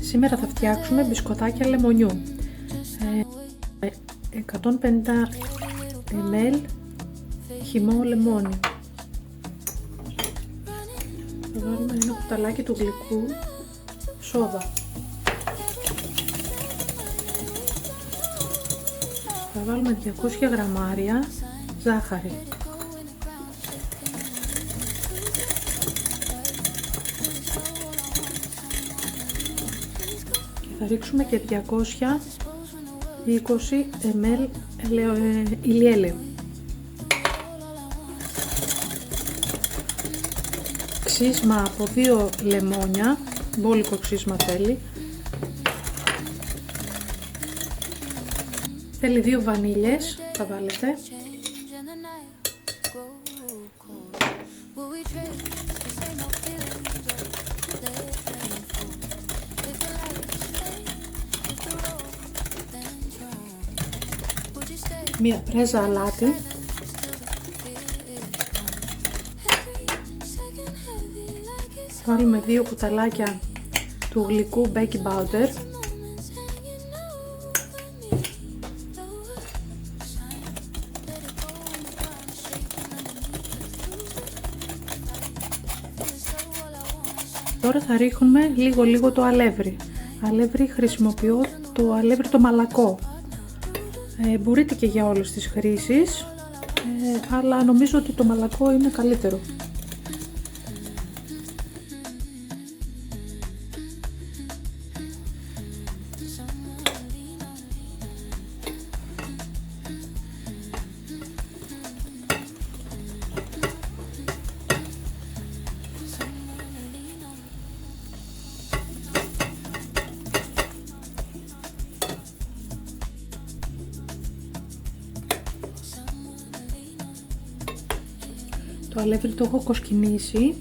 Σήμερα θα φτιάξουμε μπισκοτάκια λεμονιού. 150 ml χυμό λεμόνι. Θα βάλουμε ένα κουταλάκι του γλυκού σόδα. Θα βάλουμε 200 γραμμάρια ζάχαρη. Θα ρίξουμε και 220 ml ηλιέλαιο. Ξύσμα από 2 λεμόνια, μπόλικο ξύσμα θέλει. Θέλει 2 βανίλιες, θα βάλετε. Μία πρέζα αλάτι. Βάλουμε 2 κουταλάκια του γλυκού baking powder. Τώρα θα ρίχνουμε λίγο το αλεύρι. Αλεύρι χρησιμοποιώ το αλεύρι το μαλακό. Μπορείτε και για όλες τις χρήσεις, αλλά νομίζω ότι το μαλακό είναι καλύτερο. Το αλεύρι το έχω κοσκινήσει.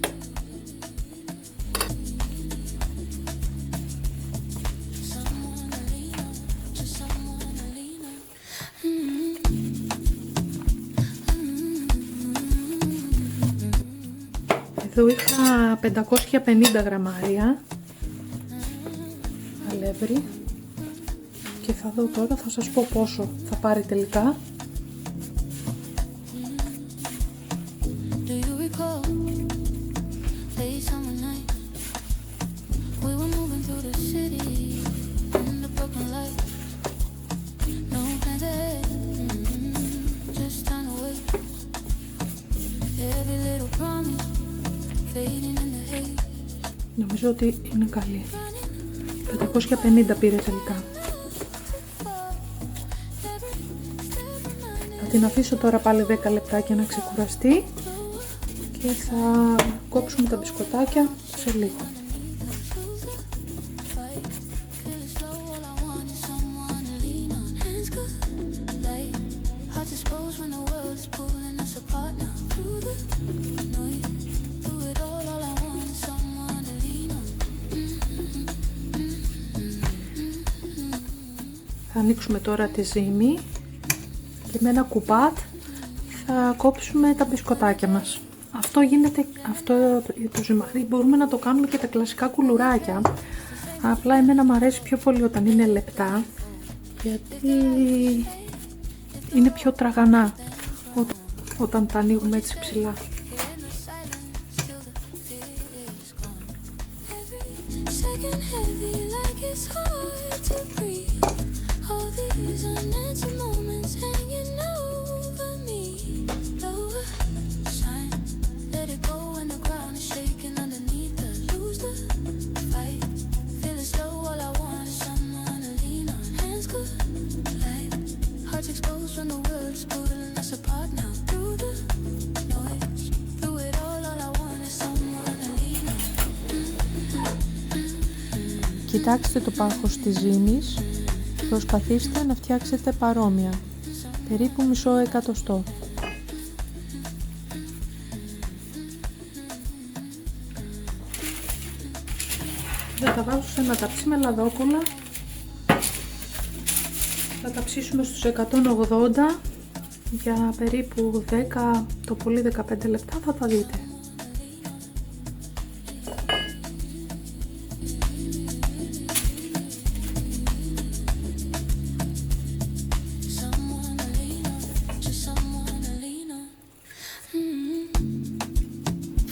Εδώ είχα 550 γραμμάρια αλεύρι και θα δω τώρα, θα σας πω πόσο θα πάρει τελικά. Νομίζω ότι είναι καλή. 550 πήρε τελικά. Θα την αφήσω τώρα πάλι 10 λεπτάκια να ξεκουραστεί και θα κόψουμε τα μπισκοτάκια σε λίγο. Θα ανοίξουμε τώρα τη ζύμη και με ένα κουπάτ θα κόψουμε τα μπισκοτάκια μας. Αυτό το ζυμαρί μπορούμε να το κάνουμε και τα κλασικά κουλουράκια. Απλά εμένα μου αρέσει πιο πολύ όταν είναι λεπτά, γιατί είναι πιο τραγανά όταν τα ανοίγουμε έτσι ψηλά. Κοιτάξτε το πάχος της ζύμης, προσπαθήστε να φτιάξετε παρόμοια, περίπου μισό εκατοστό. Θα τα βάλω σε ένα ταψί με λαδόκολλα, θα τα ψήσουμε στους 180 για περίπου 10, το πολύ 15 λεπτά θα τα δείτε.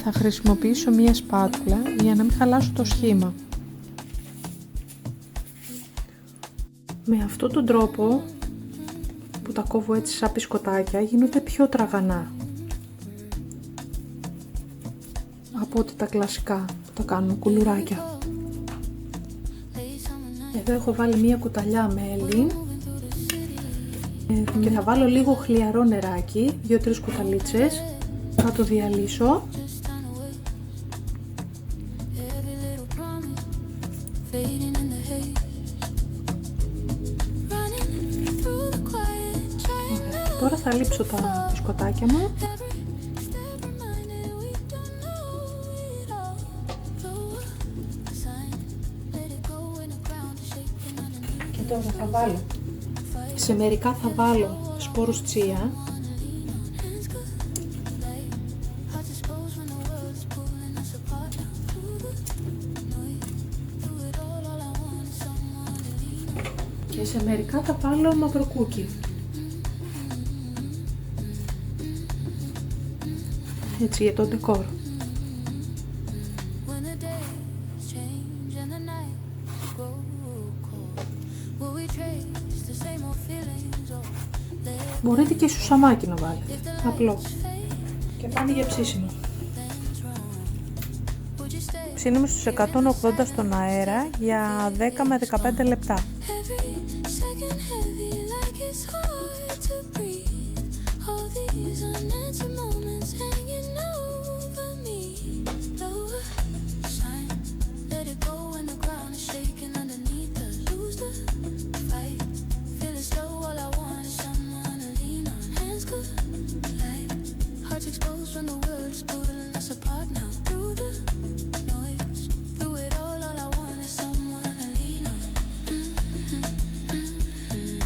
Θα χρησιμοποιήσω μία σπάτουλα για να μην χαλάσω το σχήμα. Με αυτόν τον τρόπο που τα κόβω έτσι σαν μπισκοτάκια γίνονται πιο τραγανά από ότι τα κλασικά που τα κάνουμε κουλουράκια. Εδώ έχω βάλει μία κουταλιά μέλι και θα βάλω λίγο χλιαρό νεράκι, 2-3 κουταλίτσες, θα το διαλύσω. Τώρα θα λείψω τα μπισκοτάκια μου. Και τώρα θα βάλω, σε μερικά θα βάλω σπόρους τσία. Και σε μερικά θα βάλω μαυροκούκι. Έτσι για το ντεκόρ. Μπορείτε και σουσαμάκι να βάλετε, απλό. Και πάνε για ψήσιμο. Ψήνουμε στους 180 στον αέρα για 10 με 15 λεπτά.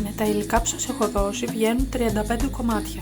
Με τα υλικά που σας έχω δώσει βγαίνουν 35 κομμάτια.